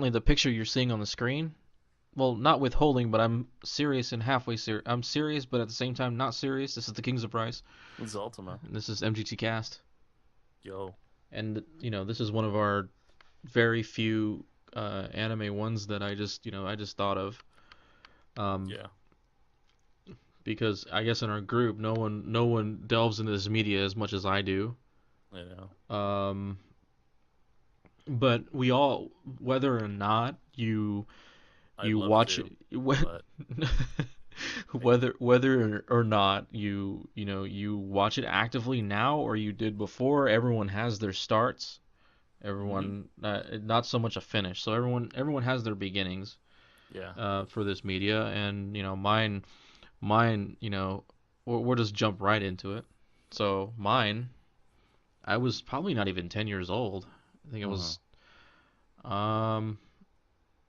currently the picture you're seeing on the screen, well, not withholding, but I'm serious and halfway serious. I'm serious, but at the same time not serious. This is the Kings of Price. This is Ultima. And this is MGT Cast. Yo. And this is one of our very few anime ones that I just thought of. Um, Yeah. because I guess in our group, no one delves into this media as much as I do. You know. Um, but we all, whether or not I'd you love watch to, it, but I, whether or not you watch it actively now or you did before, everyone has their starts. mm-hmm. Everyone, not so much a finish. So everyone has their beginnings Yeah. for this media, and mine, we'll just jump right into it. So mine, I was probably not even 10 years old. I think it Mm-hmm. was. Um,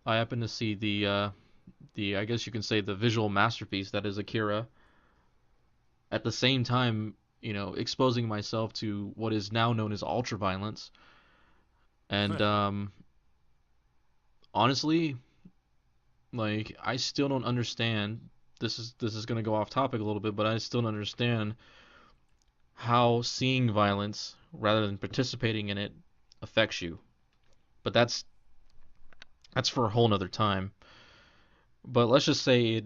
I happened to see the I guess you can say the visual masterpiece that is Akira. At the same time, exposing myself to what is now known as ultraviolence. And honestly, like I still don't understand. This is gonna go off topic a little bit, but I still don't understand how seeing violence rather than participating in it affects you. But that's for a whole nother time. But let's just say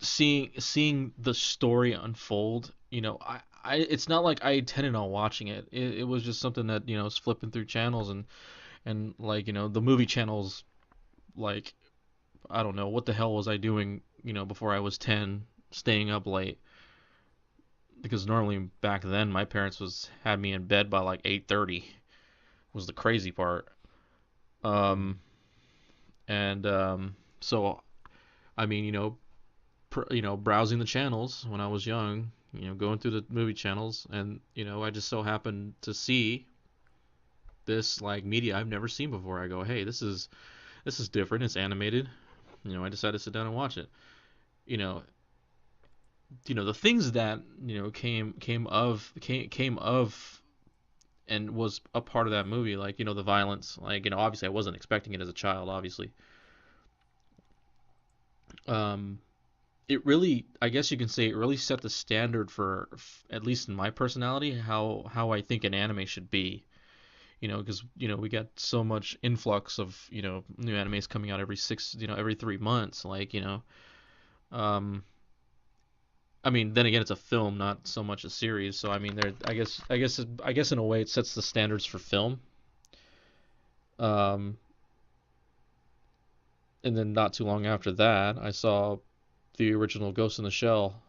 seeing the story unfold, it's not like I intended on watching it. It was just something that was flipping through channels, and like the movie channels, like I don't know what the hell was I doing before I was 10, staying up late, because normally back then my parents was had me in bed by like 8:30 was the crazy part. Mm-hmm. Um and so I mean, browsing the channels when I was young, going through the movie channels, and I just so happened to see this like media I've never seen before. I go, hey, this is different. It's animated. I decided to sit down and watch it. You know, the things that came of and was a part of that movie, like the violence. Like obviously I wasn't expecting it as a child. Obviously, um, it really, I guess you can say, it really set the standard for, at least in my personality, how I think an anime should be. Because we got so much influx of new animes coming out every 3 months. Like um, I mean, then again, it's a film, not so much a series. So I mean, there, I guess in a way, it sets the standards for film. Um, and then not too long after that, I saw the original Ghost in the Shell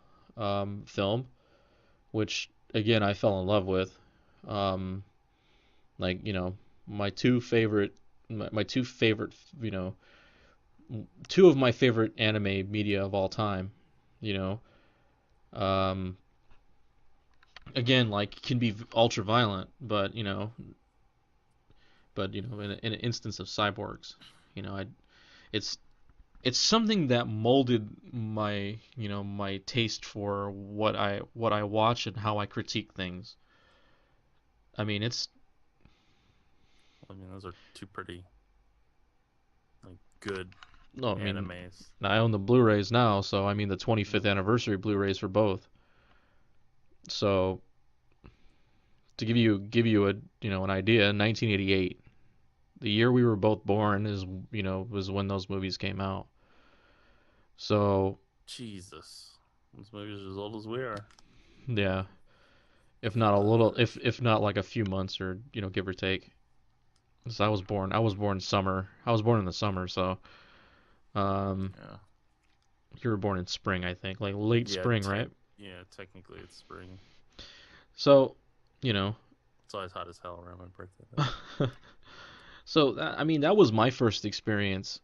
film, which again I fell in love with. Um, like my two favorite, my two favorite, you know, two of my favorite anime media of all time. You know, um, again, like can be ultra violent, but in an instance of cyborgs, it's it's something that molded my taste for what I watch and how I critique things. I mean, it's I mean, those are two pretty like good no, I mean, animes. I own the Blu-rays now, so I mean the Mm. 25th anniversary Blu-rays for both. So to give you an idea, 1988, the year we were both born was when those movies came out. So Jesus, this movie's as old as we are. yeah, if not a little, Uh, if not like a few months or give or take. 'Cause I was born summer. I was born in the summer, so um, yeah, you were born in spring, I think, like late yeah, spring, right? yeah. Technically, it's spring. So, you know, It's always hot as hell around my birthday, though. so I mean, that was my first experience.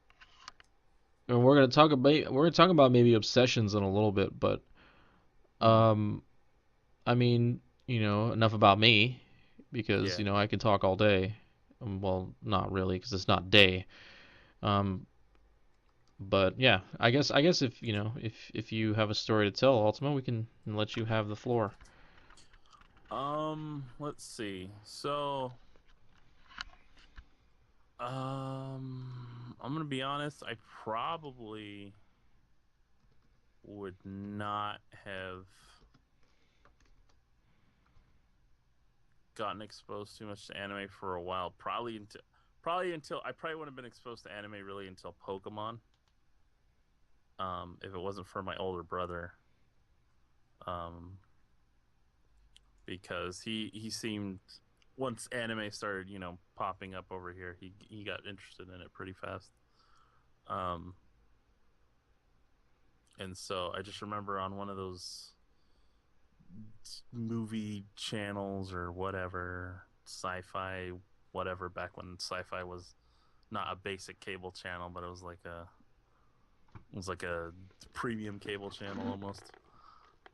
And we're gonna talk about maybe obsessions in a little bit, but Mm-hmm. um, I mean, enough about me because Yeah. I can talk all day. Well, not really because it's not day. Um, but yeah, I guess if you have a story to tell, Ultima, we can let you have the floor. Let's see. So I'm gonna be honest. I probably would not have gotten exposed too much to anime for a while. Probably until I probably wouldn't have been exposed to anime really until Pokemon. If it wasn't for my older brother, um, because he seemed once anime started, popping up over here, he got interested in it pretty fast. Um, and so I just remember on one of those movie channels or whatever, sci-fi, whatever, back when sci-fi was not a basic cable channel, but it was like a premium cable channel almost.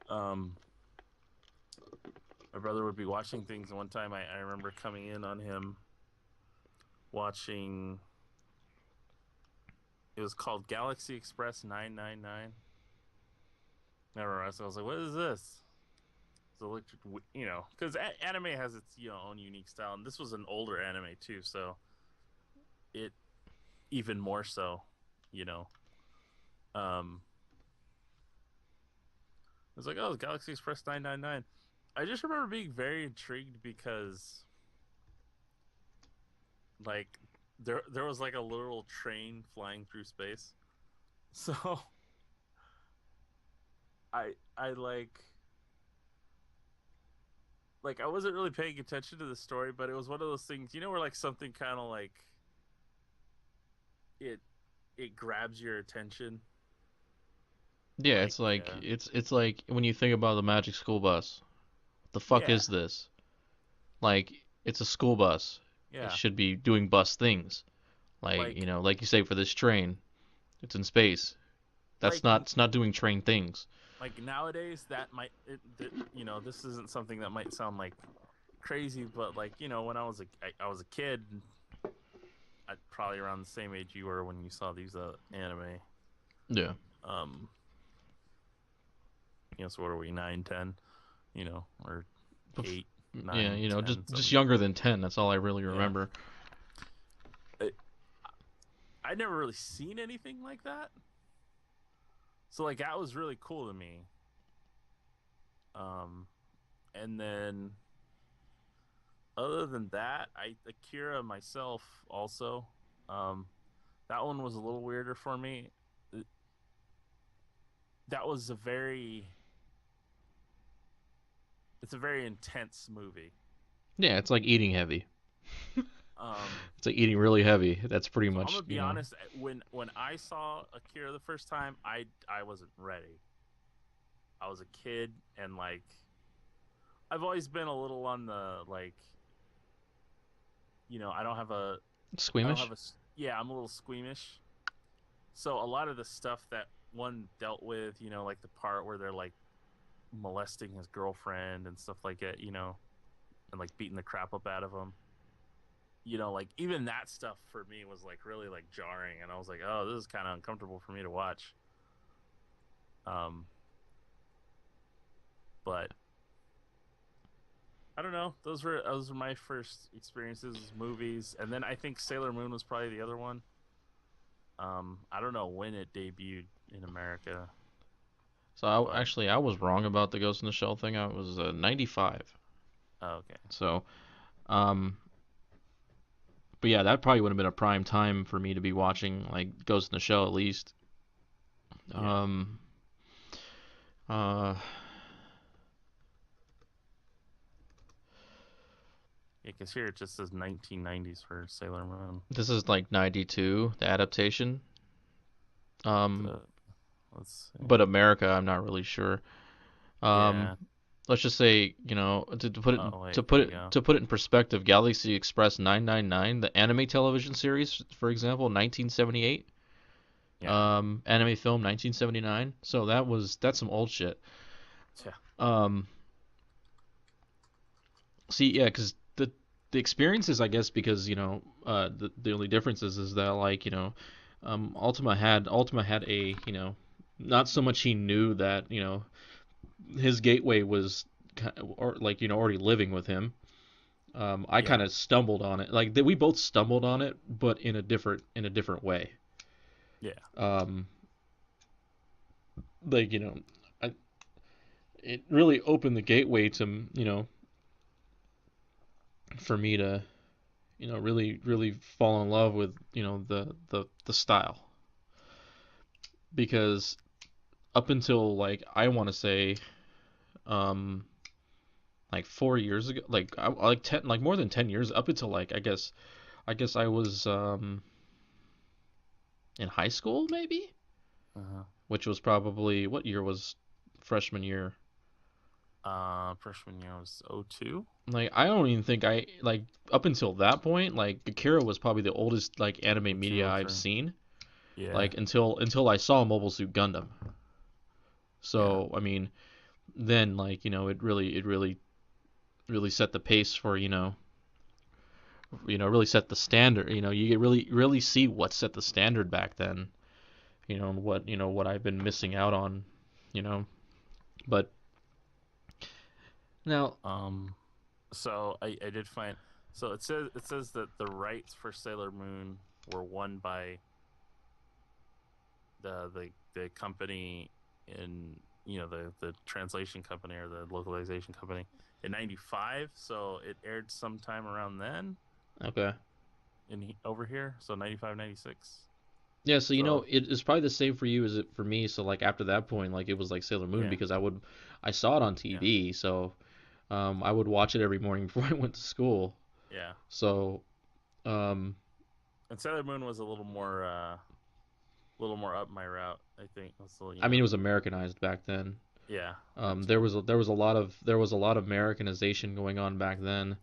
Um, my brother would be watching things, and one time I remember coming in on him watching. It was called Galaxy Express 999. Never I was like, "What is this?" It's electric, because anime has its own unique style, and this was an older anime too, so it even more so, you know. Um, it was like, oh, Galaxy Express 999. I just remember being very intrigued because like there was like a literal train flying through space. So I like I wasn't really paying attention to the story, but it was one of those things, where like something kind of like it it grabs your attention. Yeah, Like it's like it's like when you think about the Magic School Bus. What the fuck yeah, is this? Like it's a school bus. It yeah. should be doing bus things. Like Like you say for this train, it's in space. That's like not it's not doing train things. like nowadays that might this isn't something that might sound like crazy, but like when I was a kid, probably around the same age you were when you saw these anime. Yeah. um so what are we, 9, 10, or Bef- 8, yeah, 9, 10, just something. younger than 10. That's all I really Yeah, remember. I, I never really seen anything like that, so like that was really cool to me. um and then other than that, I Akira myself also. um that one was a little weirder for me. That was a very It's a very intense movie. Yeah, it's like eating heavy. um It's like eating really heavy. That's pretty so I'm much, gonna be honest, when I saw Akira the first time, I wasn't ready. I was a kid, and like I've always been a little on the like, I don't have a I don't have squeamish. a yeah, I'm a little squeamish. So a lot of the stuff that one dealt with, like the part where they're like molesting his girlfriend and stuff like it, and like beating the crap up out of him. Like even that stuff for me was like really like jarring, and I was like, oh, this is kind of uncomfortable for me to watch. Um, but I don't know. Those were my first experiences with movies, and then I think Sailor Moon was probably the other one. I don't know when it debuted in America, So but I was wrong about the Ghost in the Shell thing. I was 95. oh, okay, So, um, but yeah, that probably would have been a prime time for me to be watching like Ghost in the Shell at least. yeah, Um, uh, yeah. Because here it just says 1990s for Sailor Moon. this is like 92, the adaptation. Um, Uh, let's see. but America, I'm not really sure. Um, Yeah. let's just say, to put it Oh wait, here we go. to put it in perspective, Galaxy Express 999, the anime television series, for example, 1978. Yeah, Anime film 1979. So that's some old shit. yeah, Um, see, yeah, because the experiences, I guess, because the only difference is that like Ultima had a not so much he knew that his gateway was or like already living with him. I kind Yeah. of stumbled on it. Like we both stumbled on it, but in a different way. Yeah. Um, like I, it really opened the gateway to for me to really fall in love with the style because up until like I want to say um like 4 years ago, like 10, like more than 10 years, up until like I guess I was in high school maybe, Uh-huh. which was probably what year was freshman year. Freshman year was 02. Like I don't even think I like up until that point, like Akira was probably the oldest like anime 02, media I've 03. seen. Yeah. Like until I saw Mobile Suit Gundam. Yeah. So I mean, then like it really set the pace for really set the standard. You get really see what set the standard back then. And what I've been missing out on. You know, but now Um so I did find, so it says that the rights for Sailor Moon were won by the company in, the translation company or the localization company in 95, so it aired sometime around then okay. over here, so 95, 96. Yeah, so So it is probably the same for you as it for me. So like after that point, like it was like Sailor Moon yeah. because I saw it on Yeah. TV, so I would watch it every morning before I went to school. Yeah. So um, And Sailor Moon was a little more up my route, I think. So, I mean, it was Americanized back then. yeah, that There too. was a lot of Americanization going on back then.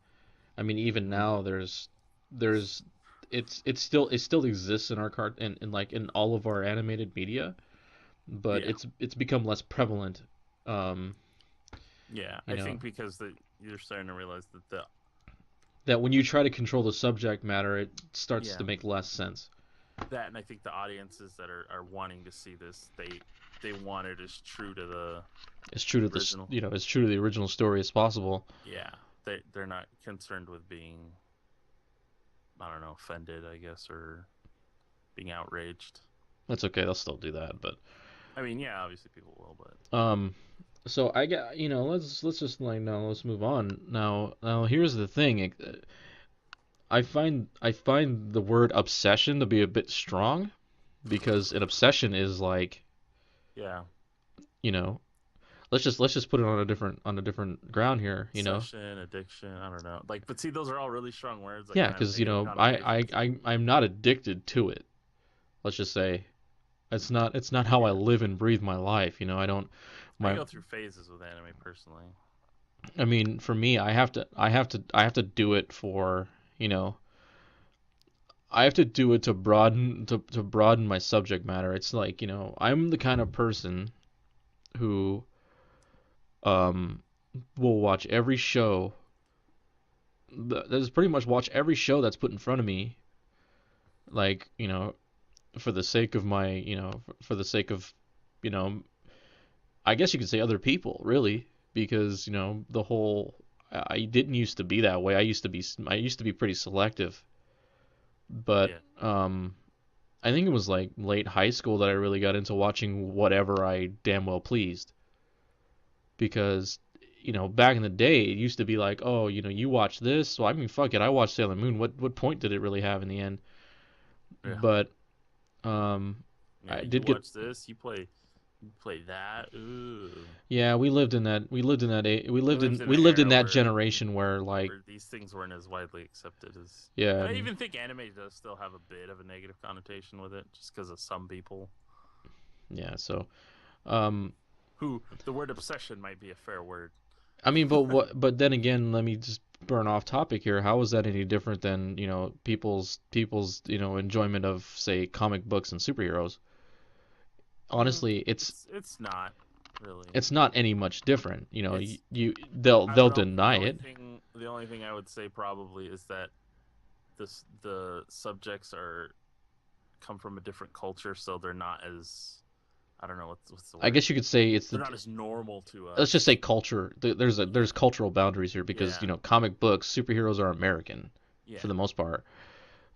I mean, even Hmm. now there's it still exists in our cart and like in all of our animated media, but Yeah. it's become less prevalent. Um, Yeah. you I know think because you're starting to realize that that when you try to control the subject matter, it starts to yeah, make less sense. that, and I think the audiences that are wanting to see this, they want it as true to the It's true to the original. it's true to the original story as possible. Yeah. They're not concerned with being, I don't know, offended, I guess, or being outraged. That's okay. They'll still do that, but I mean, yeah, obviously people will, but um, so I get let's just like now let's move on. Now here's the thing. I find the word obsession to be a bit strong because an obsession is like yeah. you know let's just put it on a different ground here. Obsession, addiction, I don't know. Like, but see, those are all really strong words that Yeah, can have because negative connotations. I'm not addicted to it. Let's just say it's not how I Yeah. live and breathe my life. I don't I my go through phases with anime personally. I mean for me I have to do it for I have to do it to broaden my subject matter. It's like I'm the kind of person who um will watch every show. There's pretty much watch every show that's put in front of me, like for the sake of my for the sake of you know I guess you could say other people really because the whole I didn't used to be that way. I used to be pretty selective, but Yeah. I think it was like late high school that I really got into watching whatever I damn well pleased because back in the day it used to be like, oh, you watch this, well, I mean, fuck it, I watched Sailor Moon. What point did it really have in the end? Yeah. But um Yeah. I You did get watch this, you play that. Ooh. yeah, We lived in we an lived in era that where generation where like these things weren't as widely accepted as. yeah And I and even think anime does still have a bit of a negative connotation with it, just because of some people yeah so um who the word obsession might be a fair word. I mean, but then again, let me just burn off topic here. How is that any different than people's enjoyment of say comic books and superheroes? Honestly, It's not really. it's not any much different. It's I They'll don't know. deny it. The only thing I would say probably is that the subjects are come from a different culture, so they're not as, I don't know what's the I word. guess you could say it's They're the, not as normal to let's just say us. culture. There's Yeah, cultural boundaries here because yeah, comic books superheroes are American for yeah. the most part.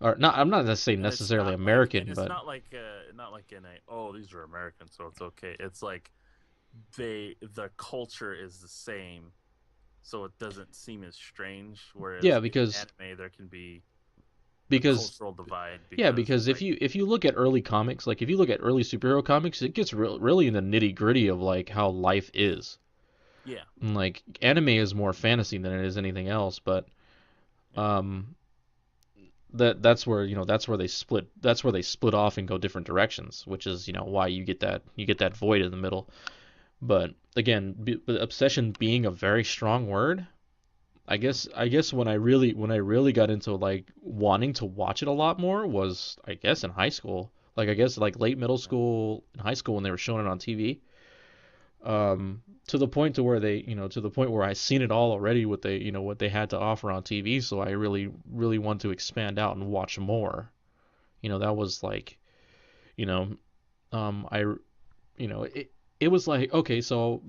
Or not, I'm not gonna say And it's necessarily not like, and American, it's but not like in a, oh, these are Americans, so it's okay. It's like the culture is the same, so it doesn't seem as strange. yeah, Whereas in anime, there can be a because cultural divide yeah, because because like, if you look at early comics, like if you look at early superhero comics, it gets really in the nitty gritty of like how life is. yeah, And, like anime is more fantasy than it is anything else, but yeah, um, that's where that's where they split off and go different directions, which is why you get that void in the middle. But again, but obsession being a very strong word, I guess when I really got into like wanting to watch it a lot more was I guess in high school. Like I guess like late middle yeah. school and high school when they were showing it on TV. To the point to where to the point where I seen it all already what they had to offer on TV, so I really want to expand out and watch more. That was like, you know, I it was like okay, so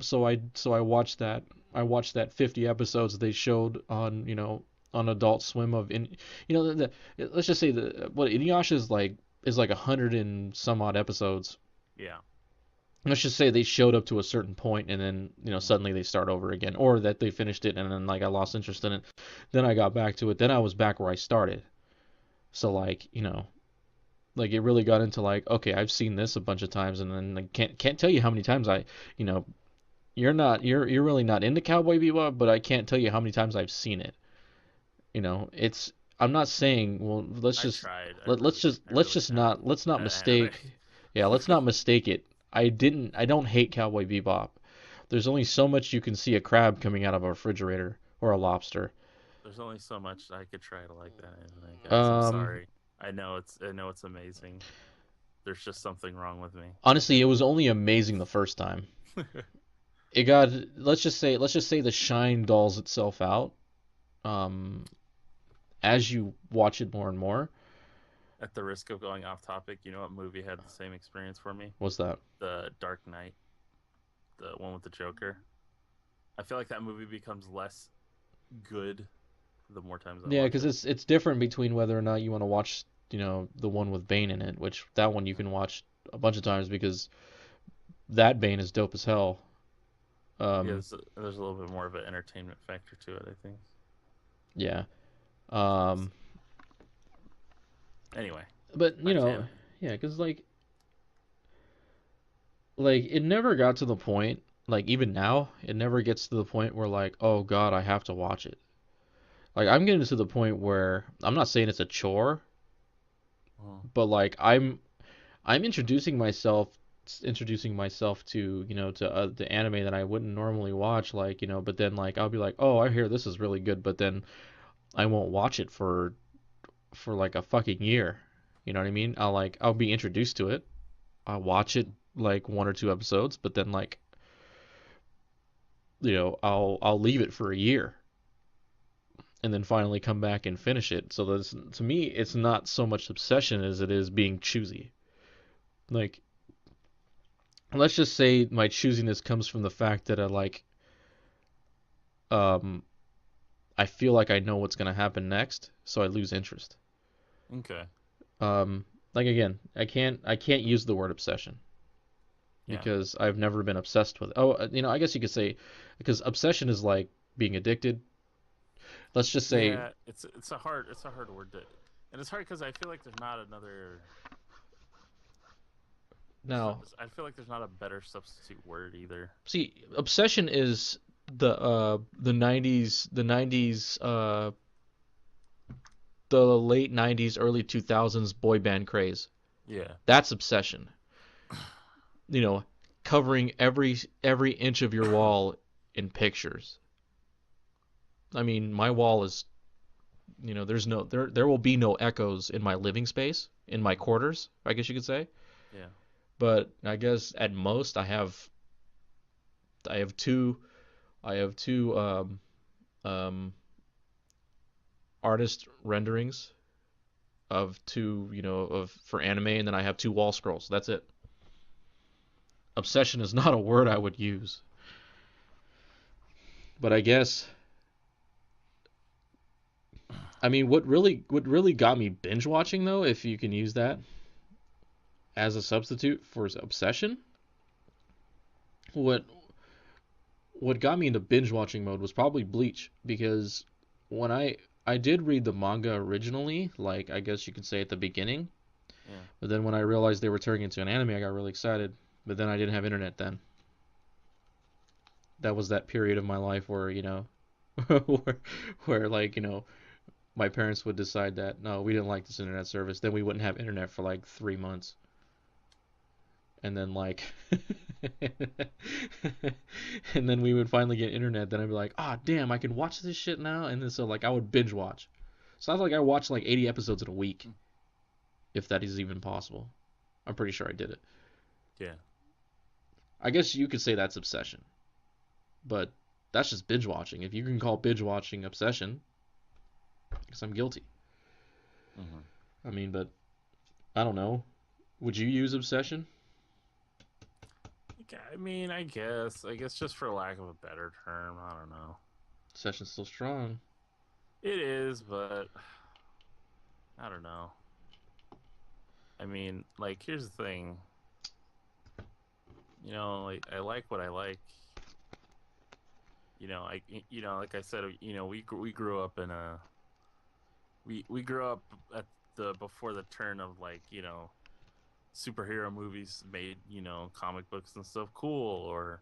I watched that 50 episodes they showed on on Adult Swim of in let's just say the what Inuyasha is like 100 and some odd episodes. Yeah. Let's just say they showed up to a certain point and then Hmm. suddenly they start over again, or that they finished it and then like I lost interest in it. Then I got back to it. Then I was back where I started. So like like it really got into like okay, I've seen this a bunch of times, and then I can't tell you how many times you know you're really not into Cowboy Bebop, but I can't tell you how many times I've seen it. It's I'm not saying well let's I just tried. I let's really just tried. not let's not Anime. mistake yeah, let's not mistake it. I don't hate Cowboy Bebop. There's only so much you can see a crab coming out of a refrigerator or a lobster. There's only so much I could try to like that anime, guys. I'm Um sorry. I know it's amazing. There's just something wrong with me. Honestly, it was only amazing the first time. It got let's just say the shine dulls itself out um as you watch it more and more. At the risk of going off topic, you know what movie had the same experience for me? What's that? The Dark Knight, the one with the Joker. I feel like that movie becomes less good the more times I Yeah, watch because it. it's different between whether or not you want to watch, the one with Bane in it, which that one you can watch a bunch of times because that Bane is dope as hell. Yeah, Um, there's a little bit more of an entertainment factor to it, I think. yeah. Um, Anyway, but back to anime. yeah, because like it never got to the point, like even now, it never gets to the point where like, oh God, I have to watch it. Like I'm getting to the point where I'm not saying it's a chore, Oh, but like I'm introducing myself to the anime that I wouldn't normally watch, like but then like I'll be like, oh, I hear this is really good, but then I won't watch it for like a fucking year. You know what I mean? I'll be introduced to it. I'll watch it like one or two episodes, but then like I'll leave it for a year and then finally come back and finish it. So that's to me, it's not so much obsession as it is being choosy. Like let's just say my choosiness comes from the fact that um I feel like I know what's gonna happen next, so I lose interest. okay. Like again, I can't use the word obsession Yeah. because I've never been obsessed with it. Oh, I guess you could say because obsession is like being addicted. Let's just say Yeah, it's a hard word to, and it's hard because I feel like there's not another. now, I feel like there's not a better substitute word either. see, obsession is the 90s the late 90s early 2000s boy band craze. Yeah. That's obsession. You know, covering every inch of your wall in pictures. I mean, my wall is, there's no there will be no echoes in my living space, in my quarters, I guess you could say. Yeah. But I guess at most I have two I have two um artist renderings of two, of for anime, and then I have two wall scrolls. That's it. obsession is not a word I would use. But I guess, I mean, what really got me binge watching though, if you can use that as a substitute for obsession, what what got me into binge watching mode was probably Bleach, because when I did read the manga originally, like I guess you could say at the beginning, Yeah. but then when I realized they were turning into an anime, I got really excited. But then I didn't have internet then. That was that period of my life where, where, where like, my parents would decide that no, we didn't like this internet service. Then we wouldn't have internet for like 3 months. And then like and then we would finally get internet. Then I'd be like, ah, oh, damn, I can watch this shit now. And then so like I would binge watch. So I was like I watched like 80 episodes in a week, if that is even possible. I'm pretty sure I did it. Yeah. I guess you could say that's obsession, but that's just binge watching. If you can call binge watching obsession, I guess I'm guilty. Mm-hmm. I mean, but I don't know. Would you use obsession? I mean, I guess just for lack of a better term, I don't know. Obsession's still strong. It is, but I don't know. I mean, like, here's the thing. Like, I like what I like. Like I said, we grew up in a we grew up at the before the turn of, like, superhero movies made, comic books and stuff cool, or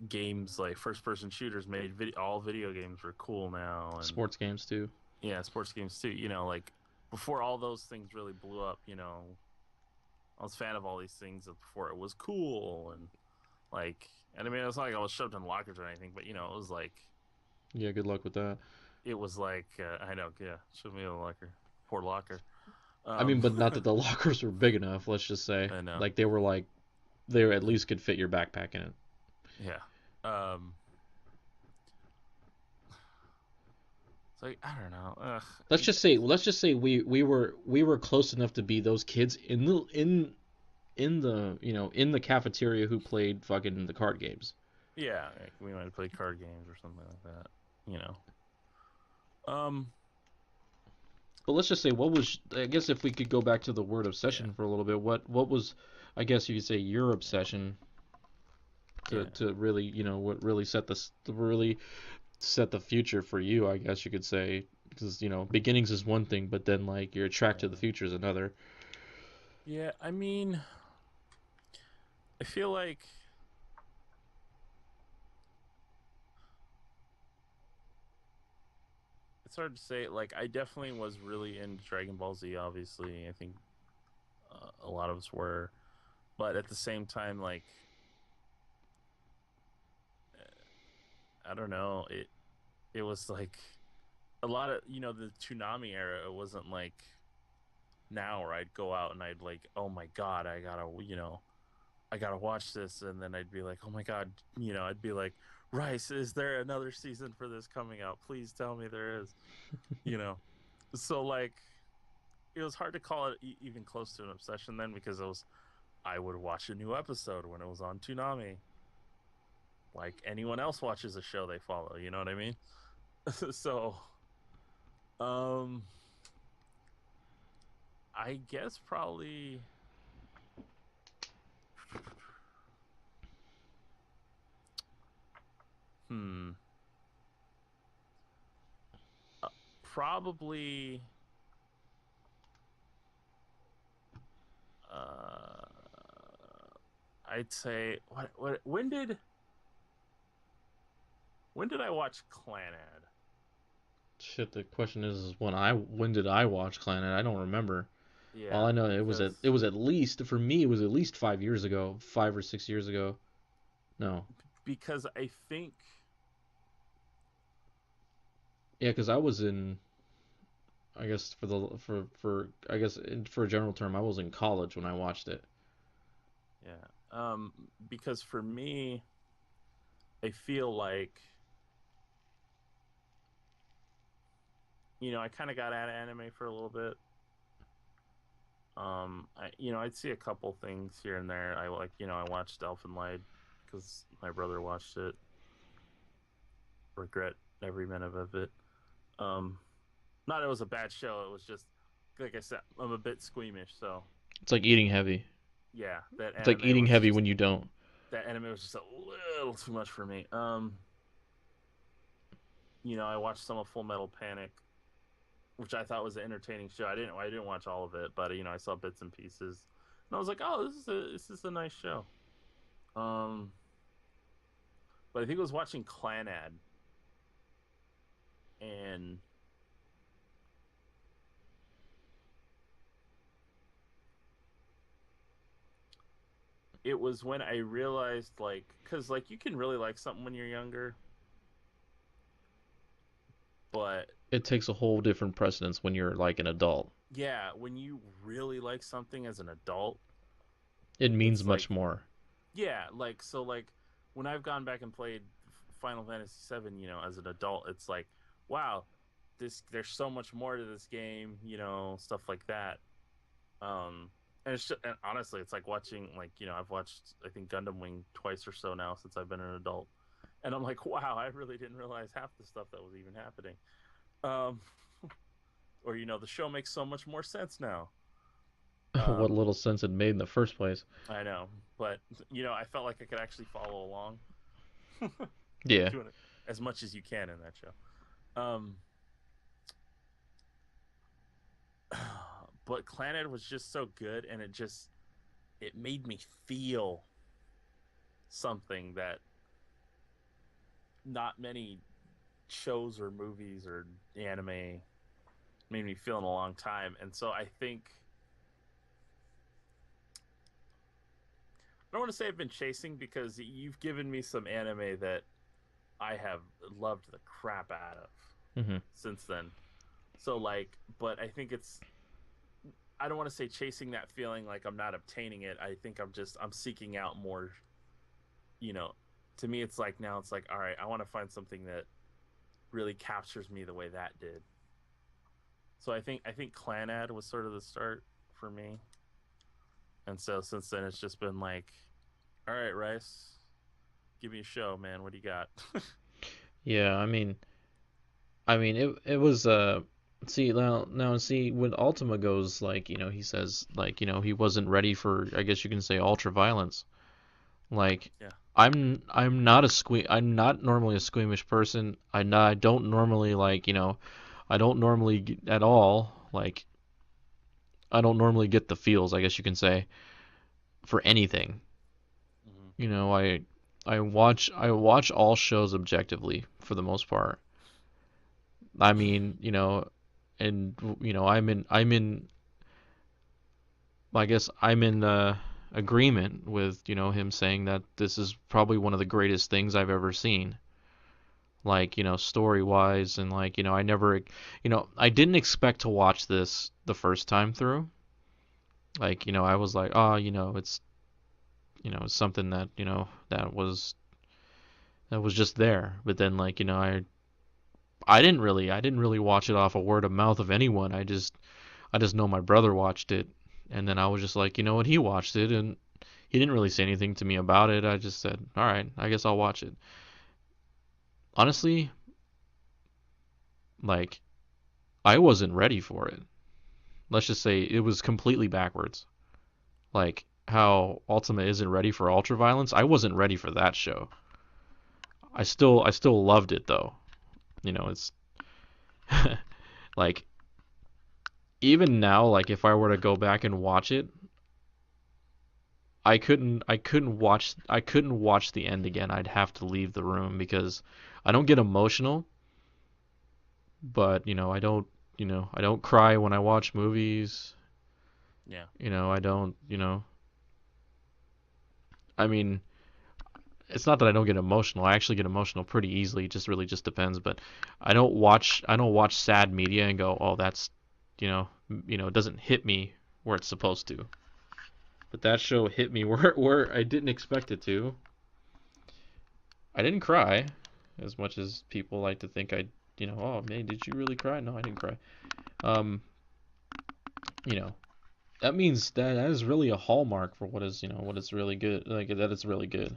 games like first person shooters made all video games were cool now, and Sports games too. yeah, sports games too. Like before all those things really blew up, I was a fan of all these things before it was cool, and I mean, it's not like I was shoved in lockers or anything, but it was like Yeah, good luck with that. I know, yeah, shove me in a locker, poor locker. I mean, Um, but not that the lockers were big enough. Let's just say, I know, like they were at least could fit your backpack in it. yeah. Um, it's like I don't know. Ugh, Let's just say we were close enough to be those kids in the cafeteria who played fucking the card games. yeah, like we might play card games or something like that. You know. Um. But let's just say, what was, I guess if we could go back to the word Yeah. obsession for a little bit, what was, I guess you could say, your Yeah. obsession to Yeah. to really, what really set the future for you, I guess you could say, because beginnings is one thing, but then like your track to the Yeah. future is another. Yeah. I mean, I feel like it's hard to say. Like, I definitely was really into Dragon Ball Z. Obviously, I think a lot of us were, but at the same time, like, I don't know. It was like a lot of the Toonami era. It wasn't like now where I'd go out and I'd like, oh my god, I gotta watch this, and then I'd be like, oh my god, I'd be like, Rice, is there another season for this coming out? Please tell me there is. You know, so like it was hard to call it even close to an obsession then, because I would watch a new episode when it was on Toonami, like anyone else watches a show they follow. You know what I mean? So, um, I guess probably. Hmm. Probably. Uh, I'd say what when did I watch Clanad? Shit, the question is when did I watch Planet? I don't remember. All Yeah, I know, because it was at least, for me, it was at least 5 years ago, 5 or 6 years ago. No, I think yeah, because I was in, I guess for I guess for a general term, I was in college when I watched it. yeah. Because for me, I feel like I kind of got out of anime for a little bit. I'd see a couple things here and there. I watched Elfen Lied because my brother watched it. Regret every minute of it. Um, Not it was a bad show. It was just like I said, I'm a bit squeamish. So It's like eating heavy. yeah, It's like eating heavy when you don't. that anime was just a little too much for me. I watched some of Full Metal Panic, which I thought was an entertaining show. I didn't watch all of it, but I saw bits and pieces, and I was like, oh, this is a nice show. Um, but I think I was watching Clanad, and it was when I realized because you can really like something when you're younger, but It takes a whole different precedence when you're like an adult. yeah, when you really like something as an adult, It means it's much more. yeah, when I've gone back and played Final Fantasy VII, as an adult, it's like, wow, there's so much more to this game, stuff like that. And honestly, it's like watching I've watched I think Gundam Wing twice or so now since I've been an adult, and I'm like, wow, I really didn't realize half the stuff that was even happening. Um, or the show makes so much more sense now. What Um, little sense it made in the first place. I know, but I felt like I could actually follow along Yeah. doing it as much as you can in that show. But Clannad was just so good, and it made me feel something that not many shows or movies or anime made me feel in a long time. And so I think I don't want to say I've been chasing because you've given me some anime that I have loved the crap out of Hmm. since then. So but I think I don't want to say chasing that feeling like I'm not obtaining it. I think I'm seeking out more, you know. To me it's like now it's like, all right, I want to find something that really captures me the way that did. So I think Clanad was sort of the start for me. And so since then it's just been like, all right, Rice, give me a show, man. What do you got? Yeah, I mean it was see now see when Ultima goes like, he says like, he wasn't ready for, I guess you can say, ultra violence. Like Yeah. I'm not normally a squeamish person. I don't normally like, I don't normally at all like I don't normally get the feels, I guess you can say, for anything. Mm-hmm. You know, I watch all shows objectively for the most part. I mean, and I'm in I guess I'm in agreement with, him saying that this is probably one of the greatest things I've ever seen. Like, story wise, and like, I didn't expect to watch this the first time through. Like, I was like, oh, it's something that, that was just there. But then like, I didn't really watch it off a word of mouth of anyone. I just know my brother watched it, and then I was just like, he watched it, and he didn't really say anything to me about it. I just said, all right, I guess I'll watch it. Honestly, like, I wasn't ready for it. Let's just say it was completely backwards. Like how Ultima isn't ready for ultraviolence, I wasn't ready for that show. I still loved it though. It's like even now, like if I were to go back and watch it, I couldn't watch the end again. I'd have to leave the room because I don't get emotional, but I don't cry when I watch movies. Yeah. I don't, I mean, it's not that I don't get emotional. I actually get emotional pretty easily. It just really just depends, but I don't watch sad media and go, "Oh, that's, it doesn't hit me where it's supposed to." But that show hit me where I didn't expect it to. I didn't cry as much as people like to think oh man, did you really cry? No, I didn't cry. Um, you know, that means that is really a hallmark for what is, what is really good. Like that it's really good.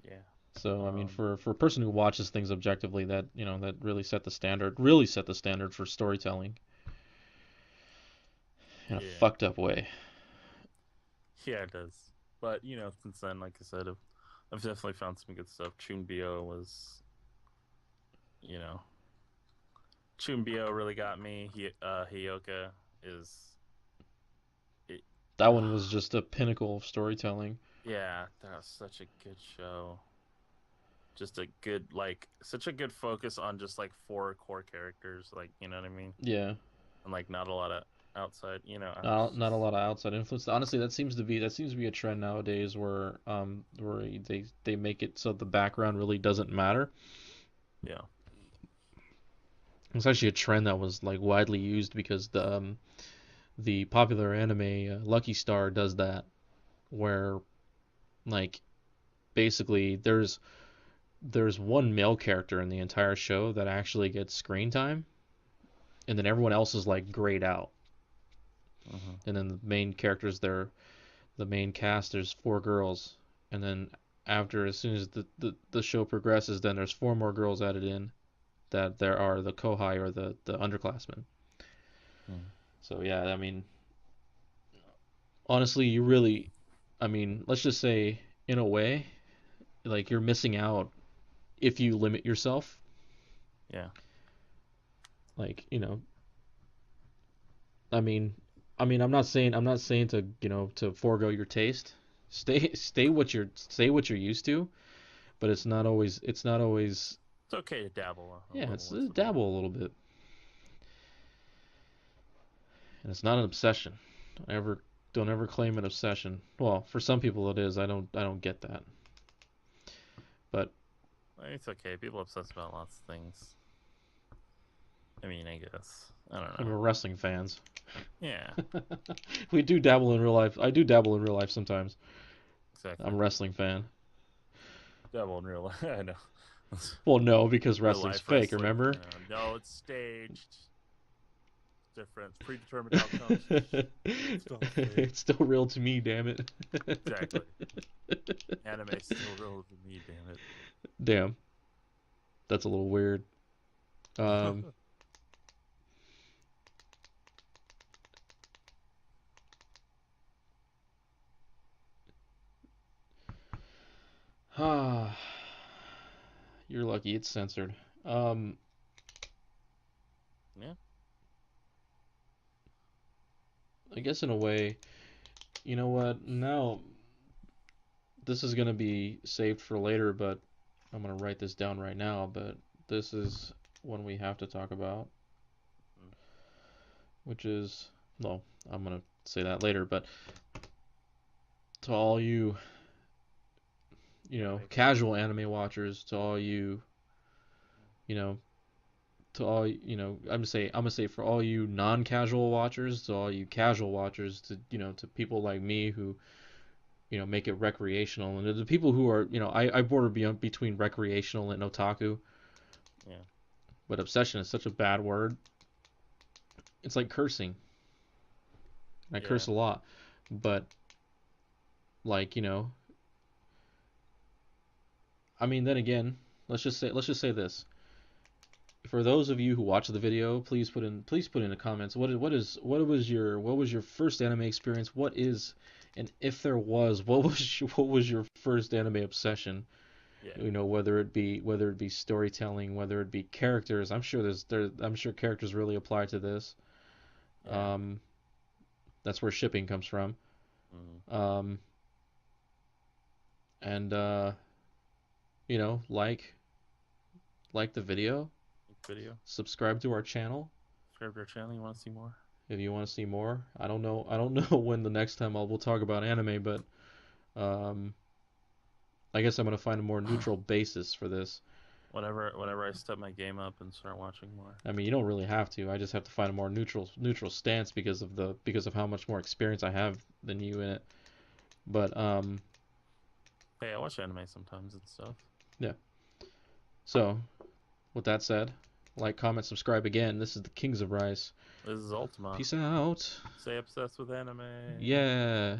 Yeah. So I mean, Um. for a person who watches things objectively, that that really set the standard for storytelling in a Yeah. fucked up way. Yeah, it does. But since then, like I said, I've definitely found some good stuff. Chunbyo was, you know, Chunbyo really got me. Hyoka is it. That one was just a pinnacle of storytelling. Yeah, that was such a good show. Just a good such a good focus on just like four core characters, like you know what I mean, Yeah, and like not a lot of outside. not It's not a just lot of outside influence. Honestly, that seems to be a trend nowadays where they make it so the background really doesn't matter. yeah. It's actually a trend that was like widely used because the popular anime Lucky Star does that, where like basically there's one male character in the entire show that actually gets screen time, and then everyone else is like grayed out, Hmm. and then the main characters there, the main cast, there's four girls, and then after as soon as the show progresses, then there's four more girls added in that there are the kohai or the underclassmen. Hmm. So yeah, I mean honestly, you really, I mean, let's just say in a way, like you're missing out if you limit yourself. Yeah. Like I mean, I'm not saying to to forego your taste. Stay what you're used to, but it's not always It's okay to dabble a yeah, little it's once in a while. dabble a little bit, and it's not an obsession. Don't ever claim an obsession. Well, for some people it is. I don't get that, but It's okay. People obsess about lots of things. I mean, I guess. I don't I mean, know. we're wrestling fans. Yeah, We do dabble in real life. I do dabble in real life sometimes. I'm exactly. a wrestling fan. Dabble in real life. I know. Well, no, because Real wrestling's life fake. wrestling. Remember? No, it's staged. It's different. It's predetermined outcomes. It's not fake. It's still real to me, damn it. Exactly. Anime's still real to me, damn Damn, that's a little weird. it. Um, ah, you're lucky it's censored. Um, Yeah. I guess in a way, you know what? Now this is gonna be saved for later, but I'm gonna write this down right now. But this is one we have to talk about, Mm. which is no, I'm gonna say that later. But to all you, Anime fans. casual anime watchers, to all you, you know, to all, I'm gonna say for all you non-casual watchers, to all you casual watchers, to to people like me who make it recreational, and the people who are I border beyond between recreational and otaku, Yeah. but obsession is such a bad word. It's like cursing. I Yeah. curse a lot, but like I mean, then again, let's just say this. For those of you who watch the video, please put in the comments what was your first anime experience? What is, and if there was, what was your first anime obsession? Yeah. Whether it be storytelling, whether it be characters. I'm sure characters really apply to this. Yeah. Um, that's where shipping comes from. Mm. Um, and like the video, Video. subscribe to our channel Subscribe to our channel. You want to see more? if you want to see more. I don't know when the next time we'll talk about anime, but um, I guess I'm gonna find a more neutral basis for this. Whenever I step my game up and start watching more. I mean, you don't really have to. I just have to find a more neutral stance because of how much more experience I have than you in it. But Hey, I watch anime sometimes and stuff. yeah. So with that said, Like, comment, subscribe again. This is the Kings of Rice. This is Ultima. Peace out. Stay obsessed with anime. Yeah.